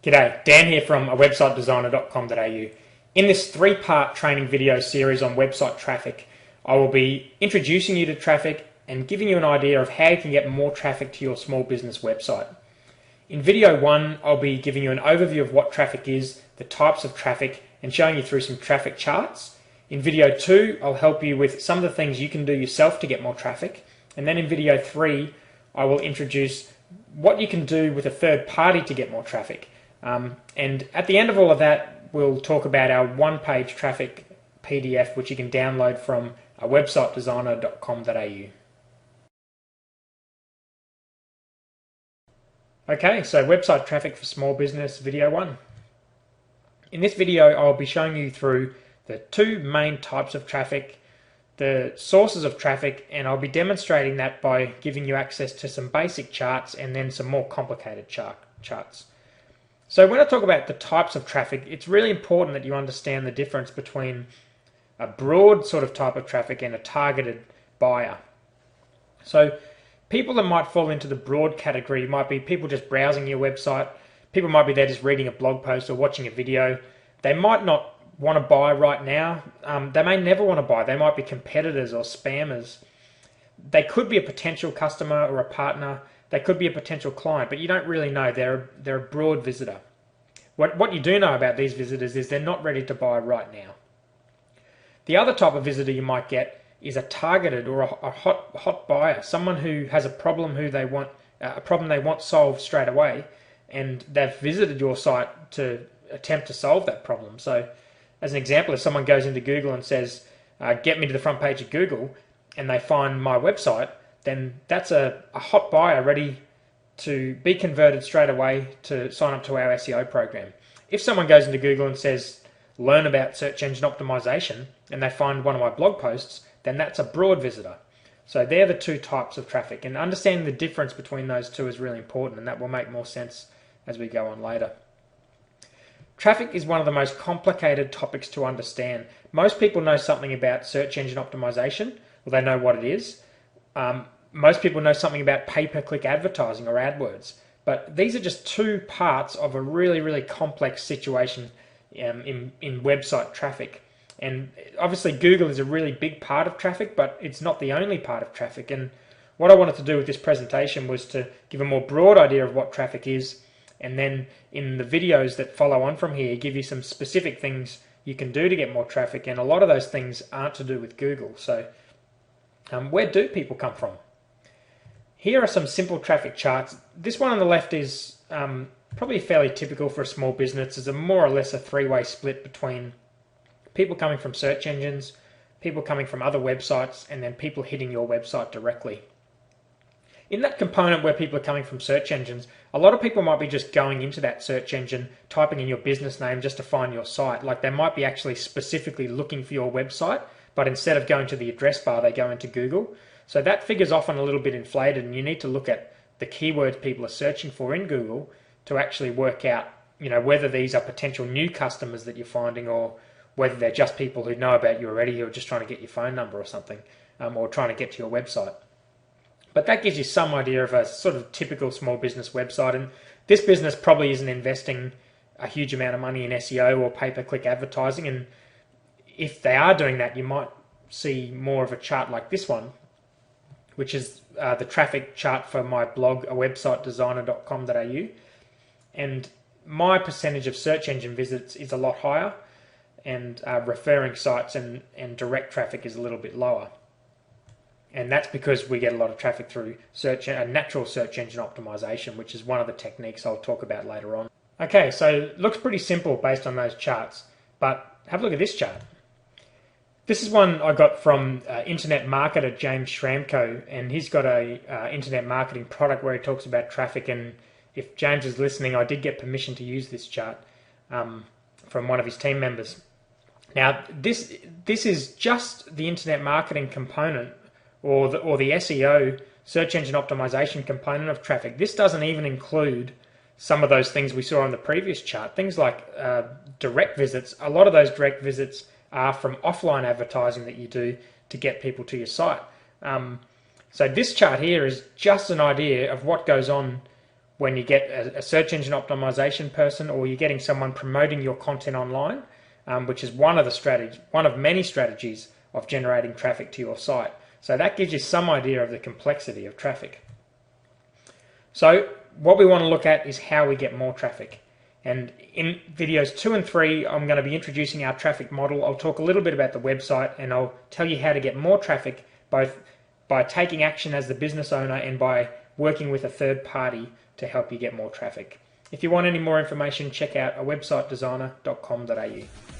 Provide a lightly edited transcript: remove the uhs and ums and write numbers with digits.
G'day, Dan here from awebsitedesigner.com.au. In this three-part training video series on website traffic, I will be introducing you to traffic and giving you an idea of how you can get more traffic to your small business website. In video 1, I'll be giving you an overview of what traffic is, the types of traffic, and showing you through some traffic charts. In video 2, I'll help you with some of the things you can do yourself to get more traffic. And then in video 3, I will introduce what you can do with a third party to get more traffic. And at the end of all of that, we'll talk about our one-page traffic PDF, which you can download from websitedesigner.com.au. Okay, so website traffic for small business, video 1. In this video, I'll be showing you through the two main types of traffic, the sources of traffic, and I'll be demonstrating that by giving you access to some basic charts and then some more complicated charts. So when I talk about the types of traffic, it's really important that you understand the difference between a broad sort of type of traffic and a targeted buyer. So people that might fall into the broad category might be people just browsing your website. People might be there just reading a blog post or watching a video. They might not want to buy right now. They may never want to buy. They might be competitors or spammers. They could be a potential customer or a partner. They could be a potential client, but you don't really know. They're a broad visitor. What you do know about these visitors is they're not ready to buy right now. The other type of visitor you might get is a targeted or a hot buyer, someone who has a problem they want solved straight away, and they've visited your site to attempt to solve that problem. So, as an example, if someone goes into Google and says, "Get me to the front page of Google," and they find my website, then that's a hot buyer ready to be converted straight away to sign up to our SEO program. If someone goes into Google and says, "Learn about search engine optimization," and they find one of my blog posts, then that's a broad visitor. So they're the two types of traffic, and understanding the difference between those two is really important, and that will make more sense as we go on later. Traffic is one of the most complicated topics to understand. Most people know something about search engine optimization, well, they know what it is. Most people know something about pay-per-click advertising or AdWords, but these are just two parts of a really, really complex situation in website traffic. And obviously Google is a really big part of traffic, but it's not the only part of traffic. And what I wanted to do with this presentation was to give a more broad idea of what traffic is, and then in the videos that follow on from here, give you some specific things you can do to get more traffic, and a lot of those things aren't to do with Google. So where do people come from? Here are some simple traffic charts. This one on the left is probably fairly typical for a small business. It's more or less a three-way split between people coming from search engines, people coming from other websites, and then people hitting your website directly. In that component where people are coming from search engines, a lot of people might be just going into that search engine, typing in your business name just to find your site. Like they might be actually specifically looking for your website, but instead of going to the address bar, they go into Google. So that figure's often a little bit inflated, and you need to look at the keywords people are searching for in Google to actually work out, whether these are potential new customers that you're finding, or whether they're just people who know about you already who are just trying to get your phone number or something, or trying to get to your website. But that gives you some idea of a sort of typical small business website, and this business probably isn't investing a huge amount of money in SEO or pay-per-click advertising, and if they are doing that, you might see more of a chart like this one, which is the traffic chart for my blog, awebsitedesigner.com.au, and my percentage of search engine visits is a lot higher, and referring sites and direct traffic is a little bit lower. And that's because we get a lot of traffic through natural search engine optimization, which is one of the techniques I'll talk about later on. Okay, so it looks pretty simple based on those charts, but have a look at this chart. This is one I got from internet marketer James Schramko, and he's got a internet marketing product where he talks about traffic, and if James is listening, I did get permission to use this chart from one of his team members. Now, this is just the internet marketing component or the SEO, search engine optimization component of traffic. This doesn't even include some of those things we saw on the previous chart, things like direct visits. A lot of those direct visits are from offline advertising that you do to get people to your site. So this chart here is just an idea of what goes on when you get a search engine optimization person, or you're getting someone promoting your content online, which is one of many strategies of generating traffic to your site. So that gives you some idea of the complexity of traffic. So what we want to look at is how we get more traffic. And in videos 2 and 3, I'm going to be introducing our traffic model. I'll talk a little bit about the website, and I'll tell you how to get more traffic, both by taking action as the business owner and by working with a third party to help you get more traffic. If you want any more information, check out a websitedesigner.com.au.